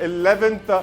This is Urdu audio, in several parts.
11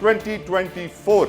2024।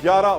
11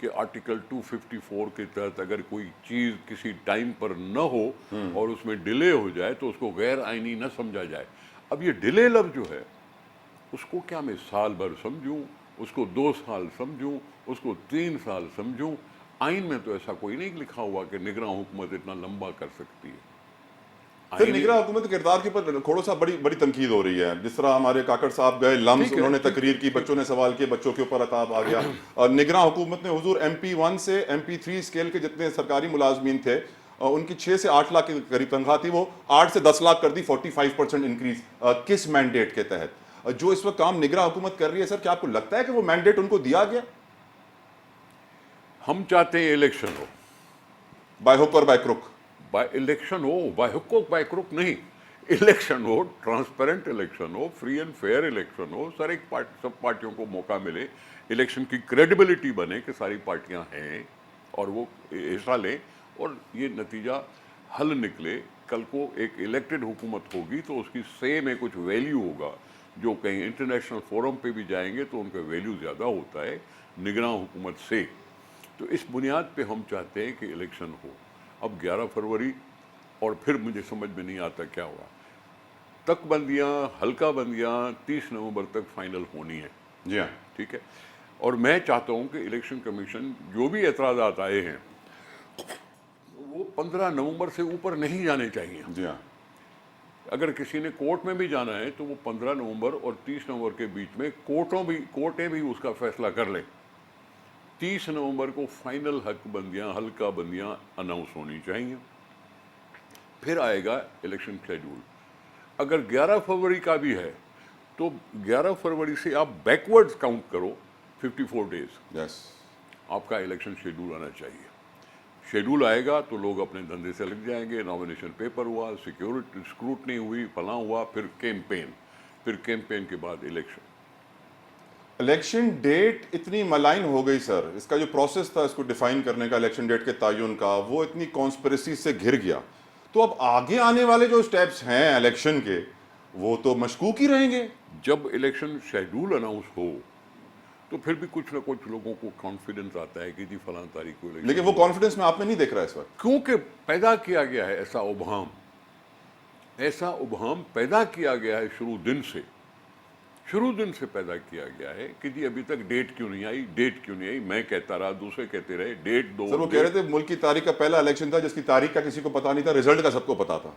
کہ آرٹیکل 254 کے تحت اگر کوئی چیز کسی ٹائم پر نہ ہو اور اس میں ڈیلے ہو جائے تو اس کو غیر آئینی نہ سمجھا جائے. اب یہ ڈیلے لفظ جو ہے اس کو کیا میں سال بھر سمجھوں, اس کو 2 سال سمجھوں, اس کو 3 سال سمجھوں؟ آئین میں تو ایسا کوئی نہیں لکھا ہوا کہ نگراں حکومت اتنا لمبا کر سکتی ہے. پھر نگراں حکومت کے کردار کے اوپر کھوڑو صاحب بڑی تنقید ہو رہی ہے. جس طرح ہمارے کاکڑ صاحب گئے لمز, انہوں نے تقریر کی, بچوں نے سوال کیے, بچوں کے اوپر عطاب آ گیا. اور نگراں حکومت نے حضور MP1 سے MP3 اسکیل کے جتنے سرکاری ملازمین تھے ان کی 6 سے 8 لاکھ کے قریب تنخواہ تھی, وہ 8 سے 10 لاکھ کر دی, 45% انکریز. کس مینڈیٹ کے تحت جو اس وقت کام نگراں حکومت کر رہی ہے؟ سر کیا آپ کو لگتا ہے کہ وہ مینڈیٹ ان کو دیا گیا؟ ہم چاہتے ہیں الیکشن ہو, بائی ہک اور بائی کروک. بائی الیکشن ہو, بائی حق و بائی کروک نہیں. الیکشن ہو, ٹرانسپیرنٹ الیکشن ہو, فری اینڈ فیئر الیکشن ہو, سب پارٹیوں کو موقع ملے, الیکشن کی کریڈیبلٹی بنے کہ ساری پارٹیاں ہیں اور وہ حصہ لیں اور یہ نتیجہ حل نکلے. کل کو ایک الیکٹڈ حکومت ہوگی تو اس کی سے میں کچھ ویلیو ہوگا, جو کہیں انٹرنیشنل فورم پہ بھی جائیں گے تو ان کا ویلیو زیادہ ہوتا ہے نگراں حکومت سے. تو اس بنیاد پہ ہم چاہتے ہیں کہ الیکشن ہو. اب 11 فروری اور پھر مجھے سمجھ میں نہیں آتا کیا ہوا, تک بندیاں, حلقہ بندیاں 30 نومبر تک فائنل ہونی ہیں. جی ہاں, ٹھیک ہے, اور میں چاہتا ہوں کہ الیکشن کمیشن جو بھی اعتراضات آئے ہیں وہ 15 نومبر سے اوپر نہیں جانے چاہیے. جی ہاں. اگر کسی نے کورٹ میں بھی جانا ہے تو وہ 15 نومبر اور 30 نومبر کے بیچ میں کورٹیں بھی اس کا فیصلہ کر لیں. 30 نومبر کو فائنل حق بندیاں, حلقہ بندیاں اناؤنس ہونی چاہیے. پھر آئے گا الیکشن شیڈول. اگر 11 فروری کا بھی ہے تو 11 فروری سے آپ بیکورڈ کاؤنٹ کرو 54 ڈیز, یس, آپ کا الیکشن شیڈول آنا چاہیے. شیڈول آئے گا تو لوگ اپنے دھندے سے لگ جائیں گے. نامینیشن پیپر ہوا, سیکیورٹی اسکروٹنی ہوئی, فلاں ہوا, پھر کیمپین کے بعد الیکشن. الیکشن ڈیٹ اتنی ملائن ہو گئی سر, اس کا جو پروسیس تھا اس کو ڈیفائن کرنے کا, الیکشن ڈیٹ کے تعین کا, وہ اتنی کانسپریسی سے گھر گیا. تو اب آگے آنے والے جو سٹیپس ہیں الیکشن کے وہ تو مشکوک ہی رہیں گے. جب الیکشن شیڈول اناؤنس ہو تو پھر بھی کچھ نہ کچھ لوگوں کو کانفیڈنس آتا ہے کہ جی فلاں تاریخ کو الیکشن. لیکن وہ کانفیڈنس میں آپ میں نہیں دیکھ رہا اس وقت, کیونکہ پیدا کیا گیا ہے ایسا ابہام پیدا کیا گیا ہے شروع دن سے پیدا کیا گیا ہے کہ جی ابھی تک ڈیٹ کیوں نہیں آئی. میں کہتا رہا, دوسرے کہتے رہے ڈیٹ دو. سر وہ کہہ رہے تھے ملک کی تاریخ کا پہلا الیکشن تھا جس کی تاریخ کا کسی کو پتا نہیں تھا, رزلٹ کا سب کو پتا تھا.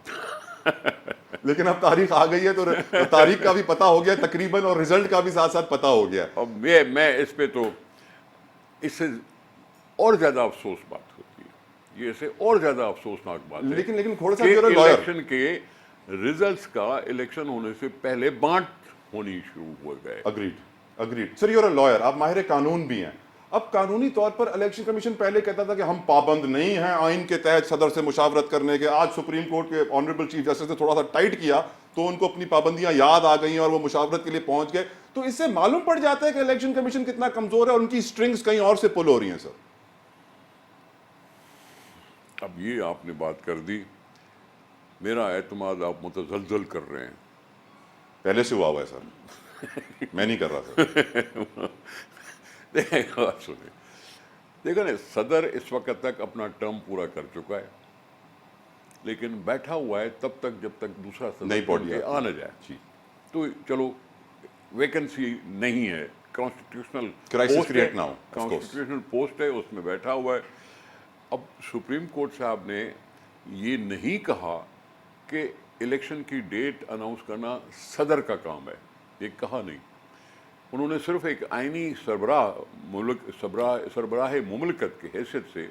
لیکن اب تاریخ آ گئی ہے تو تاریخ کا بھی پتا ہو گیا تقریباً, اور رزلٹ کا بھی ساتھ ساتھ پتا ہو گیا. اب میں اس پہ تو اس سے اور زیادہ افسوس بات ہوتی ہے, یہ اسے اور زیادہ افسوسناک بات ہے. لیکن کھوڑ صاحب کہ you're a lawyer. الیکشن کے ریزلٹس کا الیکشن ہونے سے پہلے بانٹ ہونی شروع ہو گئے. Agreed. Sir you're a lawyer, آپ ماہر قانون بھی ہیں. اب قانونی طور پر الیکشن کمیشن پہلے کہتا تھا کہ ہم پابند نہیں ہیں آئین کے تحت صدر سے مشاورت کرنے کے. آج سپریم کورٹ کے آنریبل چیف جسٹس نے تھوڑا سا ٹائٹ کیا تو ان کو اپنی پابندیاں یاد آ گئیں اور وہ مشاورت کے لیے پہنچ گئے. تو اس سے معلوم پڑ جاتا ہے کہ الیکشن کمیشن کتنا کمزور ہے اور ان کی سٹرنگز کہیں اور سے پل ہو رہی ہیں. سر اب یہ آپ نے بات کر دی, میرا اعتماد آپ متزلزل کر رہے ہیں. پہلے سے ہوا ہے سر, میں نہیں کر رہا سر. دیکھیں نا, صدر اس وقت تک اپنا ٹرم پورا کر چکا ہے لیکن بیٹھا ہوا ہے تب تک جب تک دوسرا صدر آ نہ جائے. تو چلو ویکنسی نہیں ہے, کانسٹیٹیوشنل پوسٹ ہے, اس میں بیٹھا ہوا ہے. اب سپریم کورٹ صاحب نے یہ نہیں کہا کہ الیکشن کی ڈیٹ اناؤنس کرنا صدر کا کام ہے, یہ کہا نہیں. انہوں نے صرف ایک آئینی سربراہ مملکت کی حیثیت سے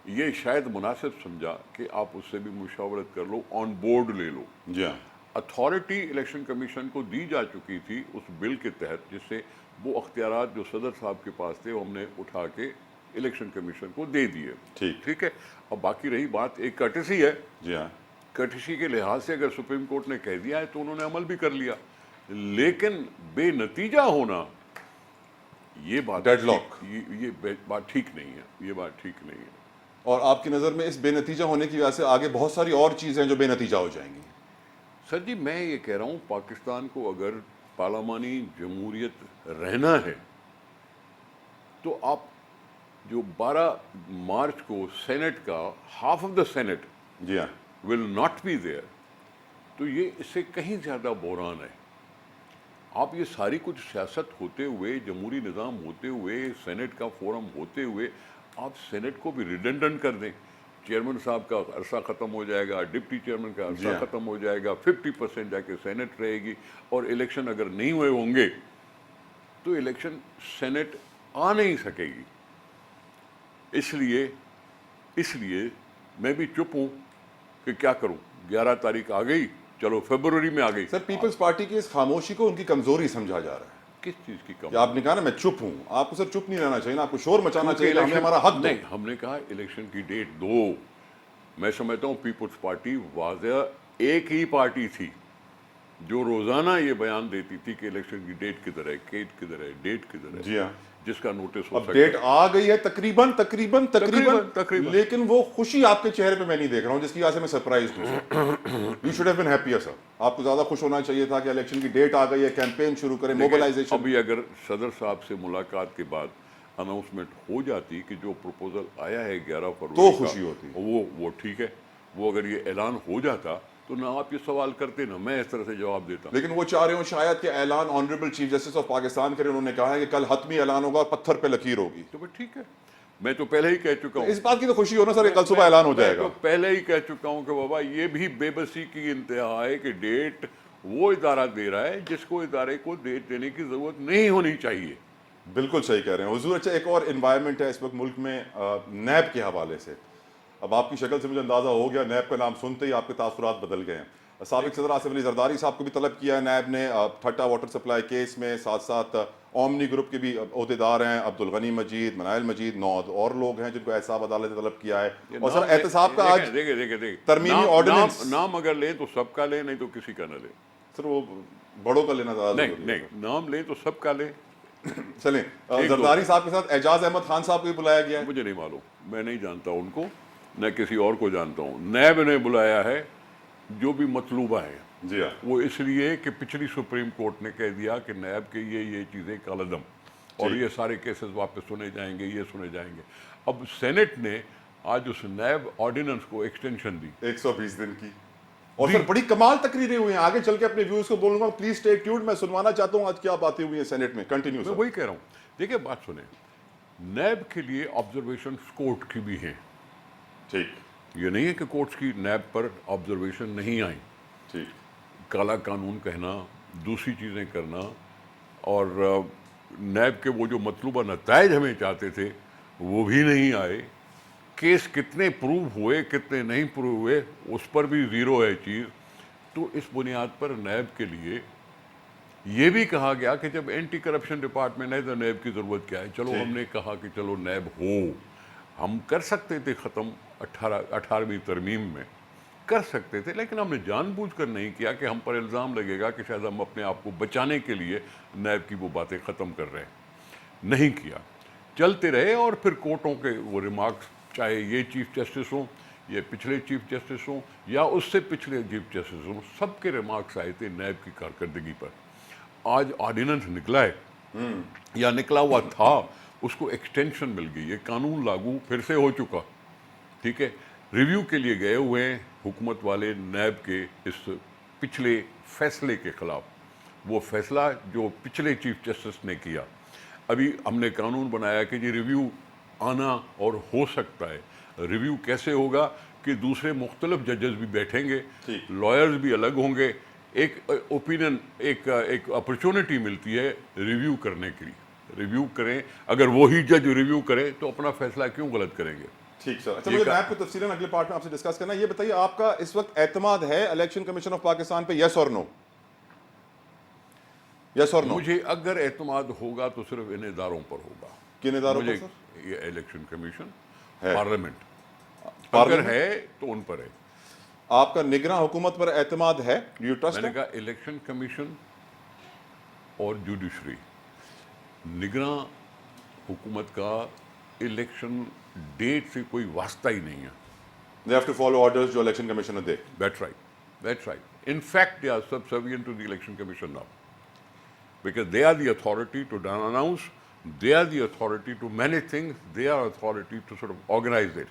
یہ شاید مناسب سمجھا کہ آپ اس سے بھی مشاورت کر لو, آن بورڈ لے لو. جی ہاں. اتھارٹی الیکشن کمیشن کو دی جا چکی تھی اس بل کے تحت, جس سے وہ اختیارات جو صدر صاحب کے پاس تھے وہ ہم نے اٹھا کے الیکشن کمیشن کو دے دیے. ٹھیک ہے. اب باقی رہی بات ایک کٹسی ہے. جی ہاں. کٹسی کے لحاظ سے اگر سپریم کورٹ نے کہہ دیا ہے تو انہوں نے عمل بھی کر لیا, لیکن بے نتیجہ ہونا یہ بات ڈیڈ لاک, یہ بات ٹھیک نہیں ہے. یہ بات ٹھیک نہیں ہے. اور آپ کی نظر میں اس بے نتیجہ ہونے کی وجہ سے آگے بہت ساری اور چیزیں جو بے نتیجہ ہو جائیں گی. سر جی میں یہ کہہ رہا ہوں پاکستان کو اگر پارلیمانی جمہوریت رہنا ہے تو آپ جو 12 مارچ کو سینٹ کا ہاف آف دا سینٹ جی ہاں ول ناٹ بی دیئر، تو یہ اس سے کہیں زیادہ بحران ہے. آپ یہ ساری کچھ سیاست ہوتے ہوئے، جمہوری نظام ہوتے ہوئے، سینٹ کا فورم ہوتے ہوئے آپ سینٹ کو بھی ریڈنڈنٹ کر دیں. چیئرمین صاحب کا عرصہ ختم ہو جائے گا، ڈپٹی چیئرمین کا عرصہ ختم ہو جائے گا، 50% جا کے سینٹ رہے گی، اور الیکشن اگر نہیں ہوئے ہوں گے تو الیکشن سینٹ آ نہیں سکے گی. اس لیے میں بھی چپ ہوں کہ کیا کروں. 11 تاریخ آ گئی، چلو فیبروری میں آ گئی. سر پیپلز پارٹی کی اس خاموشی کو ان کی کمزوری سمجھا جا رہا ہے. کس چیز کی کہ آپ نے کہا نا میں چپ ہوں، آپ کو سر چپ نہیں رہنا چاہیے نا، آپ کو شور مچانا چاہیے، ہمیں ہمارا حق دو. نہیں، ہم نے کہا الیکشن کی ڈیٹ دو. میں سمجھتا ہوں پیپلز پارٹی واضح ایک ہی پارٹی تھی جو روزانہ یہ بیان دیتی تھی کہ الیکشن کی ڈیٹ کدھر ہے، ڈیٹ کدھر ہے. جی ہاں، جس کا نوٹس ہو اب سکتا ڈیٹ آ گئی ہے تقریباً، تقریباً. لیکن وہ خوشی آپ کے چہرے پہ میں نہیں دیکھ رہا ہوں، جس کی وجہ سے میں سرپرائز ہوں. You should have been happier sir. آپ کو زیادہ خوش ہونا چاہیے تھا کہ الیکشن کی ڈیٹ آ گئی ہے، کیمپین شروع کریں، موبلائزیشن. ابھی اگر صدر صاحب سے ملاقات کے بعد اناؤنسمنٹ ہو جاتی کہ جو پروپوزل آیا ہے 11 فروری تو کا، خوشی ہوتی. وہ ٹھیک ہے. وہ اگر یہ اعلان ہو جاتا تو نہ آپ یہ سوال کرتے، نہ میں اس طرح سے جواب دیتا. لیکن وہ چاہ رہے ہوں شاید کہ اعلان honourable chief justice of Pakistan کرے. انہوں نے کہا ہے کہ کل حتمی اعلان ہوگا، پتھر پہ لکیر ہوگی. تو پھر ٹھیک ہے. میں تو پہلے ہی کہہ چکا ہوں، اس بات کی تو خوشی ہو نا سر، کل صبح اعلان ہو جائے گا. میں تو پہلے ہی کہہ چکا ہوں کہ بابا یہ بھی بے بسی کی انتہا ہے کہ ڈیٹ وہ ادارہ دے رہا ہے جس کو ادارے کو ڈیٹ دینے کی ضرورت نہیں ہونی چاہیے. بالکل صحیح کہہ رہے ہیں حضور. اچھا، ایک اور انوائرمنٹ ہے اس وقت ملک میں نیب کے حوالے سے. اب آپ کی شکل سے مجھے اندازہ ہو گیا، نیب کا نام سنتے ہی آپ کے تاثرات بدل گئے ہیں. سابق صدر آصف علی زرداری صاحب کو بھی طلب کیا ہے نیب نے ٹھٹا واٹر سپلائی کیس میں. ساتھ ساتھ اومنی گروپ کے بھی عہدیدار ہیں، عبدالغنی مجید، منائل مجید، 9 اور لوگ ہیں جن کو احتساب عدالت نے طلب کیا ہے. اور سر احتساب کا آج ترمیمی آرڈیننس، نام اگر لیں تو سب کا لیں، نہیں تو کسی کا نہ لیں. سر وہ بڑوں کا لینا زیادہ ضروری ہے. نہیں، نام لیں تو سب کا لیں. چلیں، زرداری صاحب کے ساتھ اعجاز احمد خان صاحب کو بھی بلایا گیا ہے. مجھے نہیں معلوم، میں نہیں جانتا ان کو، نہ کسی اور کو جانتا ہوں. نیب نے بلایا ہے جو بھی مطلوبہ ہیں. جی ہاں، وہ اس لیے کہ پچھلی سپریم کورٹ نے کہہ دیا کہ نیب کے یہ چیزیں کالعدم، اور یہ سارے کیسز واپس سنے جائیں گے، یہ سنے جائیں گے. اب سینٹ نے آج اس نیب آرڈیننس کو ایکسٹینشن دی 120 دن کی. اور سر بڑی کمال تقریریں ہوئی ہیں. آگے چل کے اپنے ویوز کو بولوں گا، پلیز اسٹے ٹیونڈ. میں سنوانا چاہتا ہوں آج کیا باتیں ہوئی ہیں سینٹ میں. کنٹینیو میں سر. وہی کہہ رہا ہوں. دیکھیں بات سنیں، نیب کے لیے آبزرویشن کورٹ کی بھی ہیں. ٹھیک یہ نہیں ہے کہ کورٹس کی نیب پر آبزرویشن نہیں آئیں. ٹھیک. کالا قانون کہنا، دوسری چیزیں کرنا، اور نیب کے وہ جو مطلوبہ نتائج ہمیں چاہتے تھے وہ بھی نہیں آئے. کیس کتنے پروو ہوئے، کتنے نہیں پروو ہوئے، اس پر بھی زیرو ہے چیز. تو اس بنیاد پر نیب کے لیے یہ بھی کہا گیا کہ جب اینٹی کرپشن ڈپارٹمنٹ ہے تو نیب کی ضرورت کیا ہے. چلو ہم نے کہا کہ چلو نیب ہو، ہم کر سکتے تھے ختم 18ویں ترمیم میں، کر سکتے تھے، لیکن ہم نے جان بوجھ کر نہیں کیا کہ ہم پر الزام لگے گا کہ شاید ہم اپنے آپ کو بچانے کے لیے نیب کی وہ باتیں ختم کر رہے ہیں. نہیں کیا، چلتے رہے. اور پھر کورٹوں کے وہ ریمارکس، چاہے یہ چیف جسٹس ہوں، یہ پچھلے چیف جسٹس ہوں، یا اس سے پچھلے چیف جسٹس ہوں، سب کے ریمارکس آئے تھے نیب کی کارکردگی پر. آج آرڈیننس نکلا ہے یا نکلا ہوا تھا، اس کو ایکسٹینشن مل گئی. یہ قانون لاگو پھر سے ہو چکا. ٹھیک ہے، ریویو کے لیے گئے ہوئے ہیں حکومت والے نیب کے اس پچھلے فیصلے کے خلاف. وہ فیصلہ جو پچھلے چیف جسٹس نے کیا، ابھی ہم نے قانون بنایا کہ یہ ریویو آنا اور ہو سکتا ہے. ریویو کیسے ہوگا کہ دوسرے مختلف ججز بھی بیٹھیں گے، لائرز بھی الگ ہوں گے. ایک اوپینین، ایک اپرچونٹی ملتی ہے ریویو کرنے کے لیے. ریویو کریں، اگر وہی جج ریویو کرے تو اپنا فیصلہ کیوں غلط کریں گے. ٹھیک سر. اچھا، مجھے نیب کو تفصیلاً اگلے پارٹ میں آپ سے ڈسکس کرنا ہے. یہ بتائیے آپ کا اس وقت اعتماد ہے الیکشن کمیشن آف پاکستان پہ، یس اور نو؟ یس اور نو؟ مجھے اگر اعتماد ہوگا تو صرف ان اداروں پر ہوگا. کن اداروں پر سر؟ یہ الیکشن کمیشن، پارلیمنٹ اگر ہے تو ان پر ہے. آپ کا نگراں حکومت پر اعتماد ہے؟ Do you trust? میں نے کہا الیکشن کمیشن اور جوڈیشری. نگراں حکومت کا الیکشن ڈیٹ سے کوئی واسطہ ہی نہیں ہے. They have to follow orders جو election commission they. That's right. That's right. In fact, they are subservient to the election commission now, because they are the authority to announce They are the authority to manage things, they are authority to sort of organize it.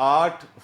8